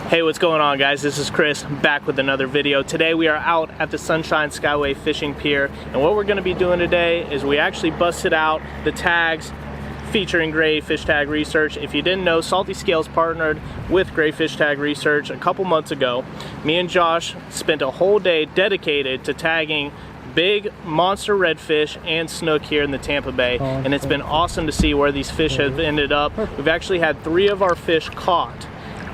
Hey, what's going on, guys? This is Chris, back with another video. Today we are out at the Sunshine Skyway fishing pier, and what we're going to be doing today is we actually busted out the tags featuring Gray Fish Tag Research. If you didn't know, Salty Scales partnered with Gray Fish Tag Research a couple months ago. Me and Josh spent a whole day dedicated to tagging big monster redfish and snook here in the Tampa Bay, and it's been awesome to see where these fish have ended up. We've actually had 3 of our fish caught.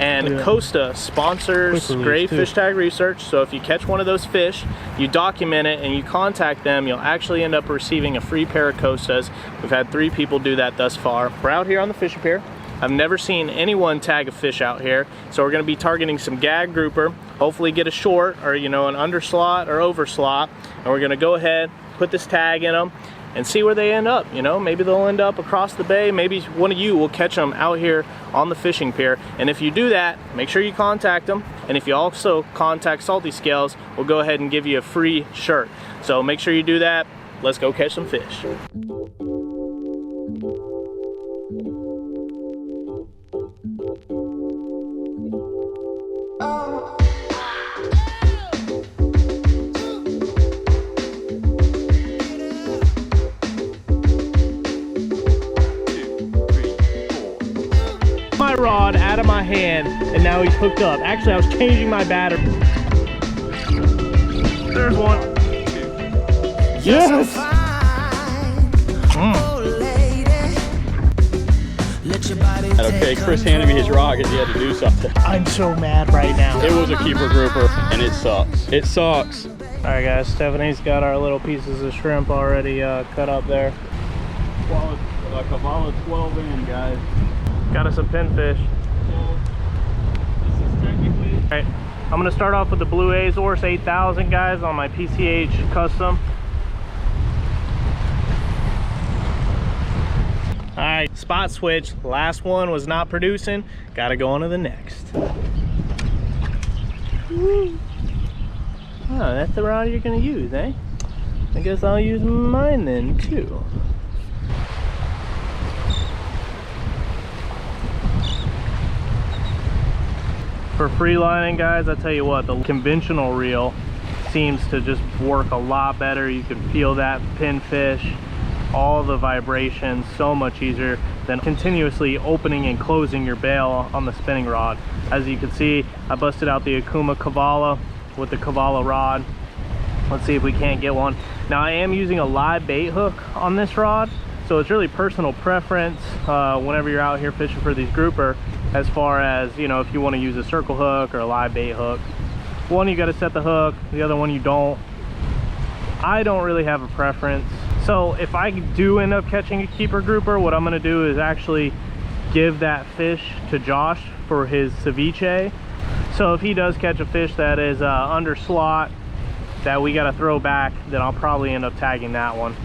And Costa sponsors Gray Fish Tag Research, so if you catch one of those fish, you document it and you contact them, you'll actually end up receiving a free pair of Costas. We've had 3 people do that thus far. We're out here on the fishing pier. I've never seen anyone tag a fish out here, so we're going to be targeting some gag grouper, hopefully get a short or, you know, an underslot or overslot, and we're going to go ahead, put this tag in them, and see where they end up. You know, maybe they'll end up across the bay. Maybe one of you will catch them out here on the fishing pier. And if you do that, make sure you contact them. And if you also contact Salty Scales, we'll go ahead and give you a free shirt. So make sure you do that. Let's go catch some fish. My rod out of my hand, and now he's hooked up. Actually, I was changing my battery. There's one. Yes! Okay, Chris handed me his rod because he had to do something. I'm so mad right now. It was a keeper grouper, and it sucks. It sucks. All right, guys, Stephanie's got our little pieces of shrimp already cut up there. Like a ball of 12 in, guys. Got us a pinfish. This is technically... All right, I'm gonna start off with the Blue Azores 8000, guys, on my PCH custom. All right, spot switch. Last one was not producing. Gotta go on to the next. Woo. Oh, that's the rod you're gonna use, eh? I guess I'll use mine then too. For free lining, guys, I tell you what, the conventional reel seems to just work a lot better. You can feel that pinfish, all the vibrations, so much easier than continuously opening and closing your bail on the spinning rod. As you can see, I busted out the Akuma Kavala with the Kavala rod. Let's see if we can't get one. Now, I am using a live bait hook on this rod, so it's really personal preference whenever you're out here fishing for these grouper, as far as, you know, if you want to use a circle hook or a live bait hook. One, you got to set the hook, the other one you don't. I don't really have a preference. So if I do end up catching a keeper grouper, what I'm going to do is actually give that fish to Josh for his ceviche. So if he does catch a fish that is under slot that we got to throw back, then I'll probably end up tagging that one.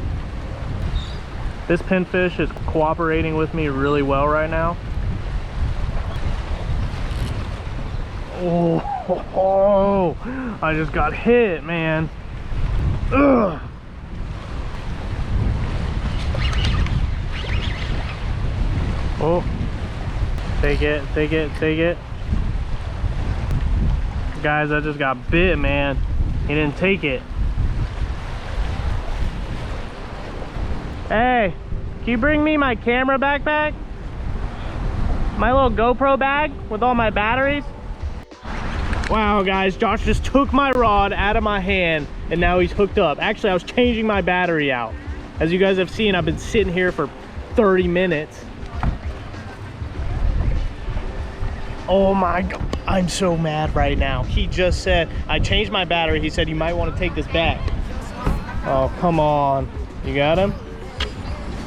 This pinfish is cooperating with me really well right now. Oh, I just got hit, man. Ugh. Oh, take it, take it, take it. Guys, I just got bit, man. He didn't take it. Hey, can you bring me my camera backpack? My little GoPro bag with all my batteries? Wow, guys, Josh just took my rod out of my hand and now he's hooked up. Actually, I was changing my battery out. As you guys have seen, I've been sitting here for 30 minutes. Oh my God, I'm so mad right now. He just said, I changed my battery. He said, you might want to take this back. Oh, come on. You got him?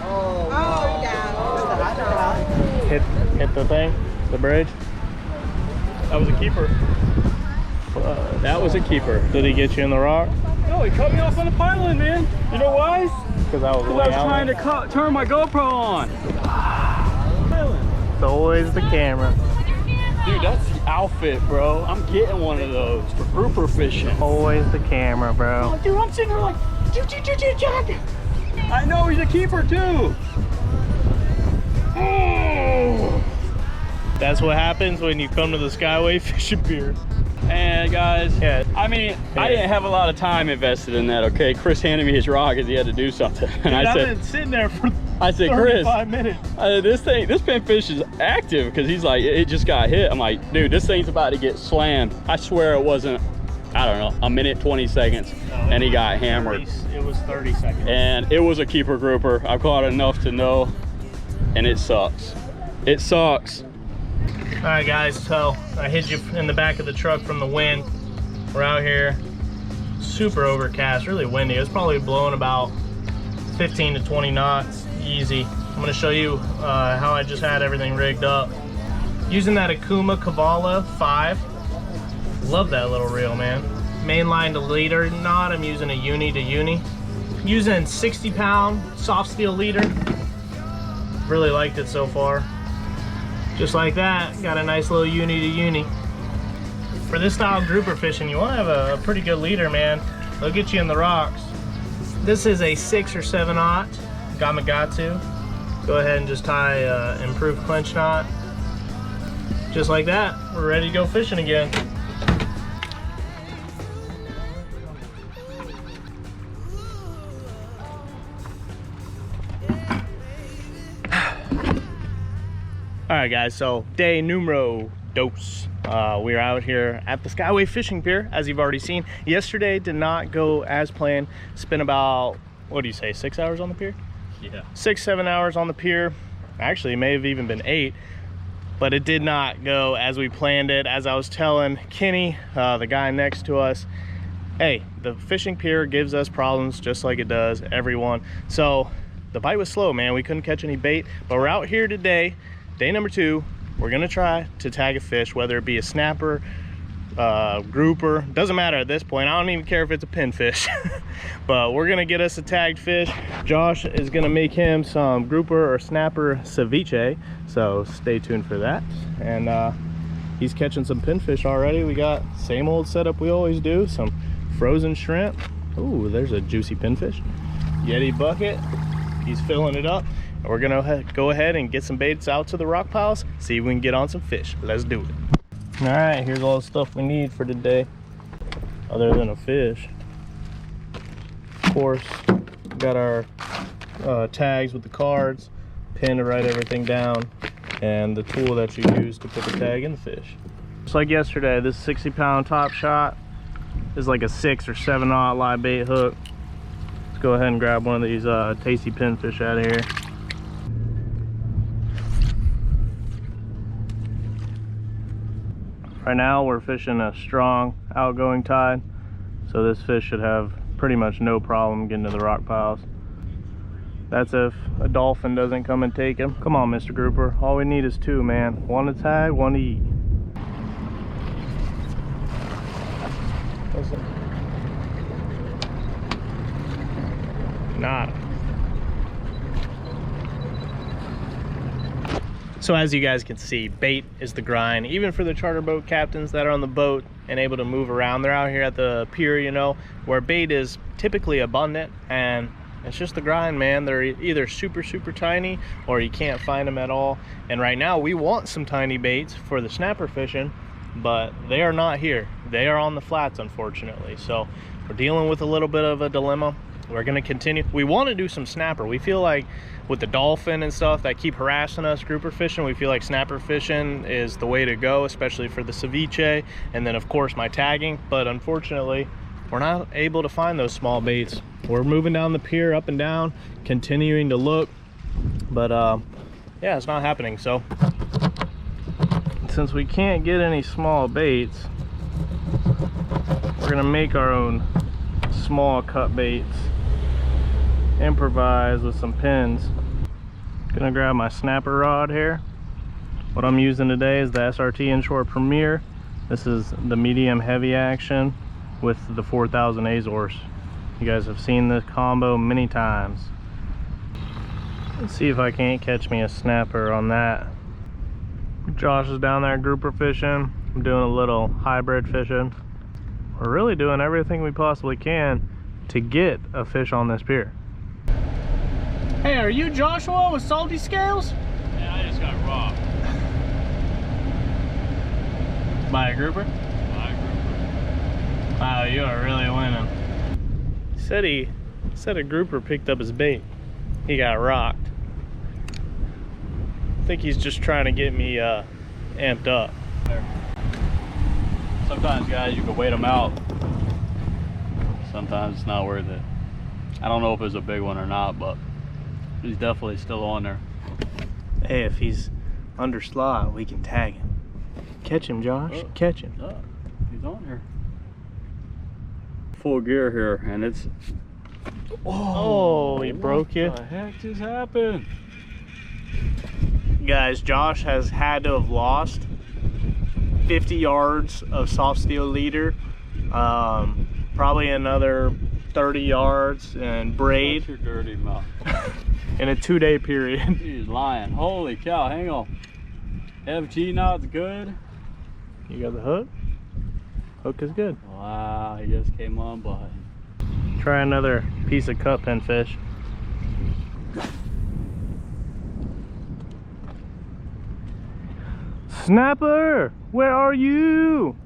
Oh, yeah. Hit the thing, the bridge. That was a keeper. That was a keeper. Did he get you in the rock? No, he cut me off on the pylon, man. You know why? Because I was trying to turn my GoPro on. It's always the camera. Dude, that's the outfit, bro. I'm getting one of those for grouper fishing. Always the camera, bro. Oh, dude, I'm sitting here like, Jack. I know he's a keeper too. Oh. That's what happens when you come to the Skyway fishing pier. And guys, Yeah. I mean, I didn't have a lot of time invested in that, okay? Chris handed me his rod because he had to do something. And Dude, I I've said, been sitting there for Chris, 35 minutes. this pinfish is active, because he's like, it just got hit. I'm like, dude, this thing's about to get slammed. I swear it wasn't, I don't know, a minute, 20 seconds, and he got hammered. It was 30 seconds. And it was a keeper grouper. I've caught enough to know, and it sucks. It sucks. All right, guys, so I hit you in the back of the truck from the wind. We're out here, super overcast, really windy. It's probably blowing about 15 to 20 knots, easy. I'm gonna show you how I just had everything rigged up. Using that Akuma Kavala 5. Love that little reel, man. Mainline to leader knot, I'm using a uni to uni. Using 60-pound soft steel leader. Really liked it so far. Just like that, got a nice little uni to uni. For this style of grouper fishing, you want to have a pretty good leader, man. They'll get you in the rocks. This is a 6 or 7/0 Gamakatsu. Go ahead and just tie improved clinch knot. Just like that, we're ready to go fishing again. All right, guys, so day numero dos. We're out here at the Skyway fishing pier, as you've already seen. Yesterday did not go as planned. Spent about, what do you say, 6 hours on the pier? Yeah. 6-7 hours on the pier. Actually, it may have even been 8, but it did not go as we planned it. As I was telling Kenny, the guy next to us, hey, the fishing pier gives us problems just like it does everyone. So the bite was slow, man. We couldn't catch any bait, but we're out here today. Day number 2, we're gonna try to tag a fish, whether it be a snapper, grouper, doesn't matter at this point. I don't even care if it's a pinfish. But we're gonna get us a tagged fish. Josh is gonna make him some grouper or snapper ceviche, so stay tuned for that. And he's catching some pinfish already. We got same old setup we always do, some frozen shrimp. Ooh, there's a juicy pinfish. Yeti bucket, he's filling it up. We're gonna go ahead and get some baits out to the rock piles, see if we can get on some fish. Let's do it. All right, here's all the stuff we need for today, other than a fish. Of course, got our tags with the cards, pin to write everything down, and the tool that you use to put the tag in the fish. Just like yesterday, this 60-pound top shot is like a 6 or 7/0 live bait hook. Let's go ahead and grab one of these tasty pinfish out of here. Right now we're fishing a strong outgoing tide, so this fish should have pretty much no problem getting to the rock piles. That's if a dolphin doesn't come and take him. Come on, Mr. Grouper, all we need is 2, man. 1 to tag, 1 to eat. Nada. So as you guys can see, bait is the grind, even for the charter boat captains that are on the boat and able to move around. They're out here at the pier, you know, where bait is typically abundant, and it's just the grind, man. They're either super tiny or you can't find them at all. And right now we want some tiny baits for the snapper fishing, but they are not here. They are on the flats, unfortunately. So we're dealing with a little bit of a dilemma. We're gonna continue. We want to do some snapper. We feel like with the dolphin and stuff that keep harassing us grouper fishing, we feel like snapper fishing is the way to go, especially for the ceviche, and then of course my tagging. But unfortunately, we're not able to find those small baits. We're moving down the pier, up and down, continuing to look, but yeah, it's not happening. So since we can't get any small baits, we're gonna make our own small cut baits, improvise with some pins. Gonna grab my snapper rod here. What I'm using today is the SRT Inshore Premier. This is the medium heavy action with the 4000 Azores. You guys have seen this combo many times. Let's see if I can't catch me a snapper on that. Josh is down there grouper fishing. I'm doing a little hybrid fishing. We're really doing everything we possibly can to get a fish on this pier. Hey, are you Joshua with Salty Scales? Yeah, I just got robbed. By a grouper? By a grouper. Wow, you are really winning. Said a grouper picked up his bait. He got rocked. I think he's just trying to get me amped up. Sometimes, guys, you can wait them out. Sometimes it's not worth it. I don't know if it's a big one or not, but he's definitely still on there. Hey, if he's under slot, we can tag him. Catch him, Josh. Oh. Catch him. Oh, he's on here. Full gear here, and it's... Oh, he broke you. What the heck just happened? Guys, Josh has had to have lost 50 yards of soft steel leader, probably another 30 yards and braid. Shut your dirty mouth. In a 2-day period. He's lying. Holy cow, hang on. FG knot's good. You got the hook? Hook is good. Wow, he just came on button. Try another piece of cut pin fish. Snapper, where are you?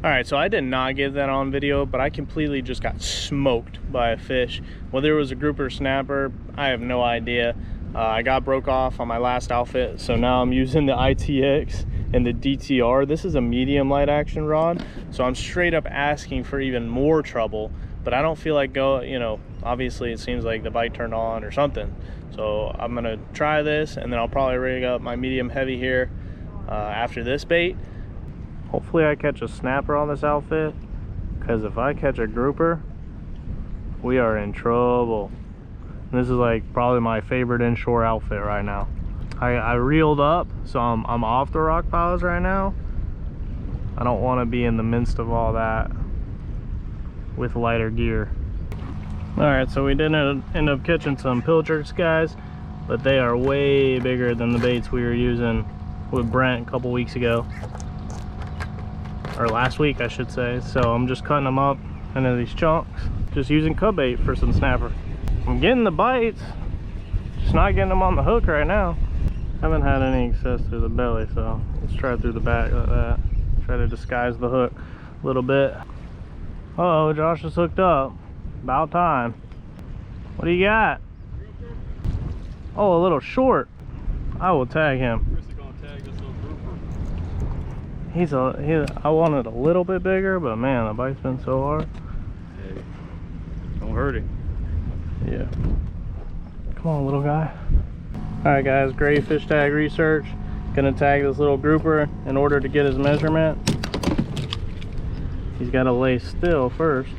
All right, so I did not get that on video, but I completely just got smoked by a fish. Whether it was a grouper or snapper, I have no idea. I got broke off on my last outfit, so now I'm using the ITX and the DTR. This is a medium light action rod, so I'm straight up asking for even more trouble, but I don't feel like obviously it seems like the bite turned on or something. So I'm gonna try this, and then I'll probably rig up my medium heavy here after this bait. Hopefully I catch a snapper on this outfit, because if I catch a grouper, we are in trouble. And this is like probably my favorite inshore outfit right now. I reeled up, so I'm off the rock piles right now. I don't want to be in the midst of all that with lighter gear. All right, so we didn't end up catching some pill jerks, guys, but they are way bigger than the baits we were using with Brent a couple weeks ago, or last week I should say. So I'm just cutting them up into these chunks, just using cut bait for some snapper. I'm getting the bites, just not getting them on the hook right now. Haven't had any access through the belly, so let's try it through the back like that. Try to disguise the hook a little bit. Uh-oh, Josh is hooked up. About time. What do you got? Oh, a little short. I will tag him. I wanted a little bit bigger, but man, the bite's been so hard. Hey, don't hurt him. Yeah. Come on, little guy. All right, guys, gray fish tag research. Gonna tag this little grouper in order to get his measurement. He's got to lay still first.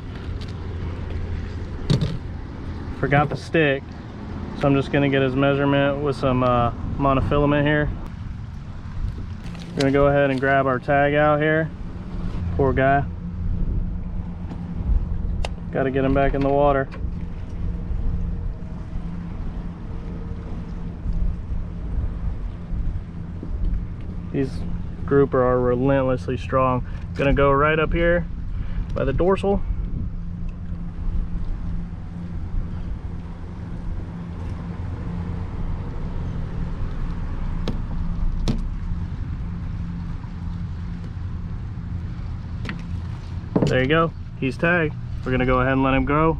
Forgot the stick, so I'm just gonna get his measurement with some monofilament here. We're gonna go ahead and grab our tag out here. Poor guy. Got to get him back in the water. These grouper are relentlessly strong. Gonna go right up here by the dorsal. There you go, he's tagged. We're gonna go ahead and let him grow,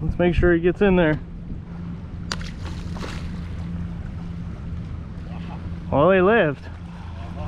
Let's make sure he gets in there. Well, he lived.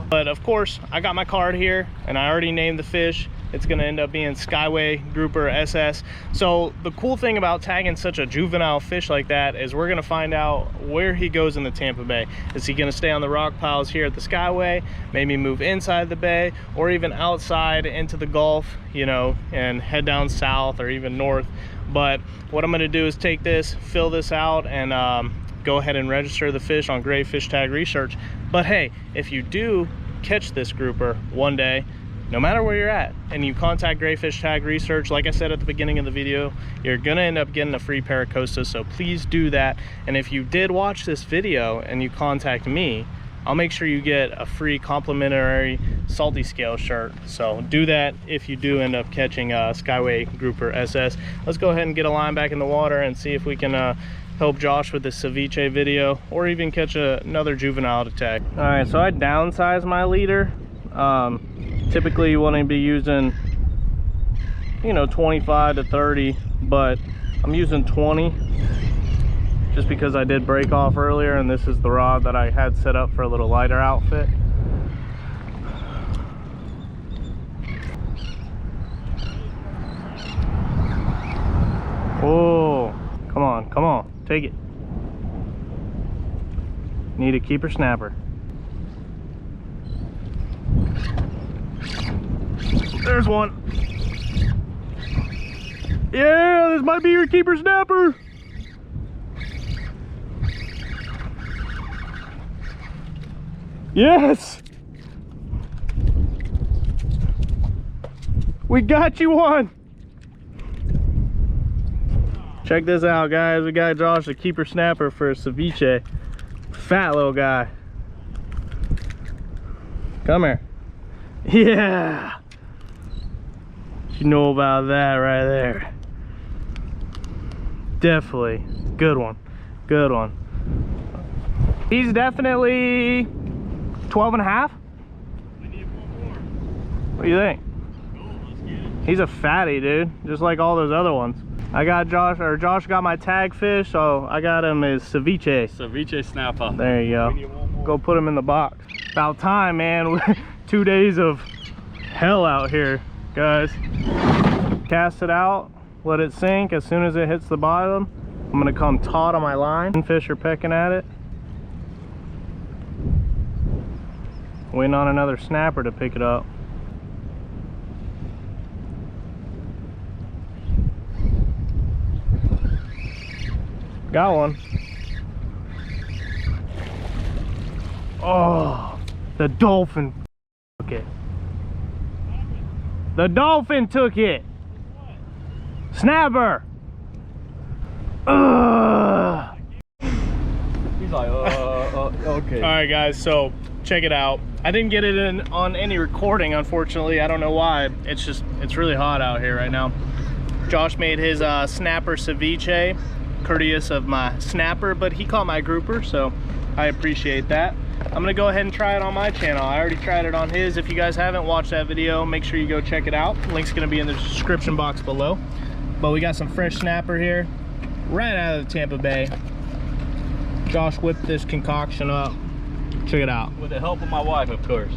But of course, I got my card here and I already named the fish. It's gonna end up being Skyway Grouper SS. So the cool thing about tagging such a juvenile fish like that is we're gonna find out where he goes in the Tampa Bay. Is he gonna stay on the rock piles here at the Skyway, maybe move inside the bay, or even outside into the Gulf, and head down south or even north. But what I'm gonna do is take this, fill this out, and go ahead and register the fish on Gray Fish Tag Research. But hey, if you do catch this grouper one day, no matter where you're at, and you contact Gray Fish Tag Research, like I said at the beginning of the video, you're gonna end up getting a free pair of Costas, so please do that. And if you did watch this video and you contact me, I'll make sure you get a free complimentary Salty Scale shirt. So do that if you do end up catching a Skyway Grouper SS. Let's go ahead and get a line back in the water and see if we can help Josh with this ceviche video, or even catch another juvenile to tag. All right, so I downsized my leader. Typically you want to be using, you know, 25 to 30, but I'm using 20 just because I did break off earlier, and this is the rod that I had set up for a little lighter outfit. Oh, come on, come on, take it. Need a keeper snapper. There's one. Yeah, this might be your keeper snapper. Yes. We got you one. Check this out, guys. We got Josh a keeper snapper for a ceviche. Fat little guy. Come here. Yeah. You know about that right there. Definitely. Good one. Good one. He's definitely 12 and a half. We need one more. What do you think? Cool, let's get it. He's a fatty, dude. Just like all those other ones. I got Josh got my tag fish, so I got him his ceviche. Ceviche snapper. There you We need one go. more. Go put him in the box. About time, man. 2 days of hell out here, guys. Cast it out, let it sink. As soon as it hits the bottom, I'm gonna come taut on my line. Fish are pecking at it. Waiting on another snapper to pick it up. Got one. Oh, the dolphin took it. The dolphin took it. Snapper. Ugh. He's like, okay. All right, guys, so check it out. I didn't get it in on any recording, unfortunately. I don't know why. It's really hot out here right now. Josh made his snapper ceviche, courteous of my snapper, but he caught my grouper, so I appreciate that. I'm gonna go ahead and try it on my channel. I already tried it on his. If you guys haven't watched that video, make sure you go check it out. Link's gonna be in the description box below. But we got some fresh snapper here, right out of the Tampa Bay. Josh whipped this concoction up. Check it out. With the help of my wife, of course.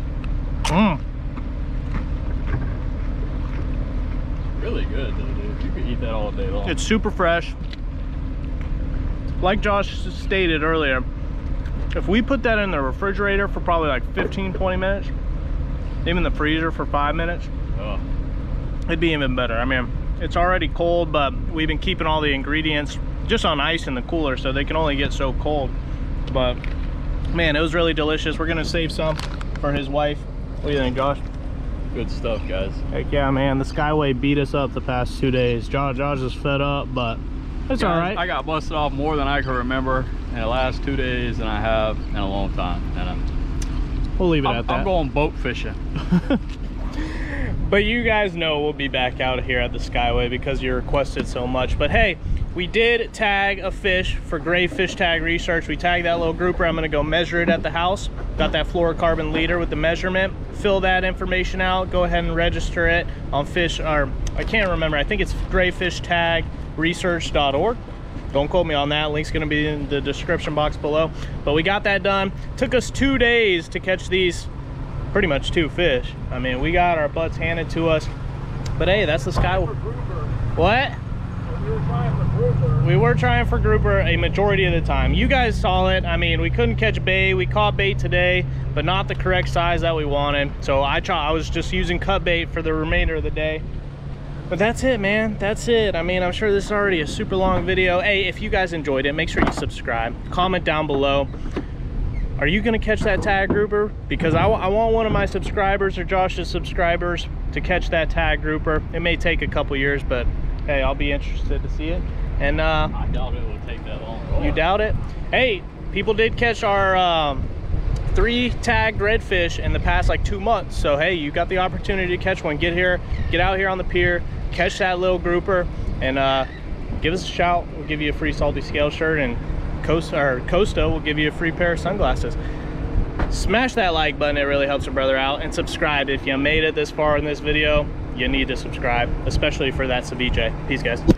Really good, though, dude. You could eat that all day long. It's super fresh. Like Josh stated earlier, if we put that in the refrigerator for probably like 15-20 minutes, even the freezer for 5 minutes, it'd be even better. I mean, it's already cold, but we've been keeping all the ingredients just on ice in the cooler, so they can only get so cold. But man, it was really delicious. We're gonna save some for his wife. What do you think, Josh? Good stuff, guys. Heck yeah, man. The Skyway beat us up the past 2 days. Josh is fed up, but it's all right. I got busted off more than I can remember in the last 2 days than I have in a long time. And We'll leave it at that. I'm going boat fishing. But you guys know we'll be back out here at the Skyway because you requested so much. But hey, we did tag a fish for Gray Fish Tag Research. We tagged that little grouper. I'm gonna go measure it at the house. Got that fluorocarbon leader with the measurement. Fill that information out. Go ahead and register it on fish, or I can't remember. I think it's grayfishtagresearch.org. Don't quote me on that. Link's gonna be in the description box below. But we got that done. Took us 2 days to catch these pretty much 2 fish. I mean, we got our butts handed to us. But hey, that's the Skyway. What? We were trying for grouper a majority of the time. You guys saw it. I mean, we couldn't catch bait. We caught bait today, but not the correct size that we wanted. So I was just using cut bait for the remainder of the day. But that's it, man. That's it. I mean, I'm sure this is already a super long video. Hey, if you guys enjoyed it, make sure you subscribe. Comment down below. Are you gonna catch that tag grouper? Because I want one of my subscribers or Josh's subscribers to catch that tag grouper. It may take a couple years, but hey, I'll be interested to see it. And I doubt it will take that long. You doubt it? Hey, people did catch our 3 tagged redfish in the past like 2 months. So hey, you got the opportunity to catch one. Get out here on the pier, catch that little grouper, and give us a shout. We'll give you a free salty scale shirt, and Costa will give you a free pair of sunglasses. Smash that like button, it really helps a brother out, and subscribe. If you made it this far in this video, you need to subscribe, especially for that ceviche. Peace, guys.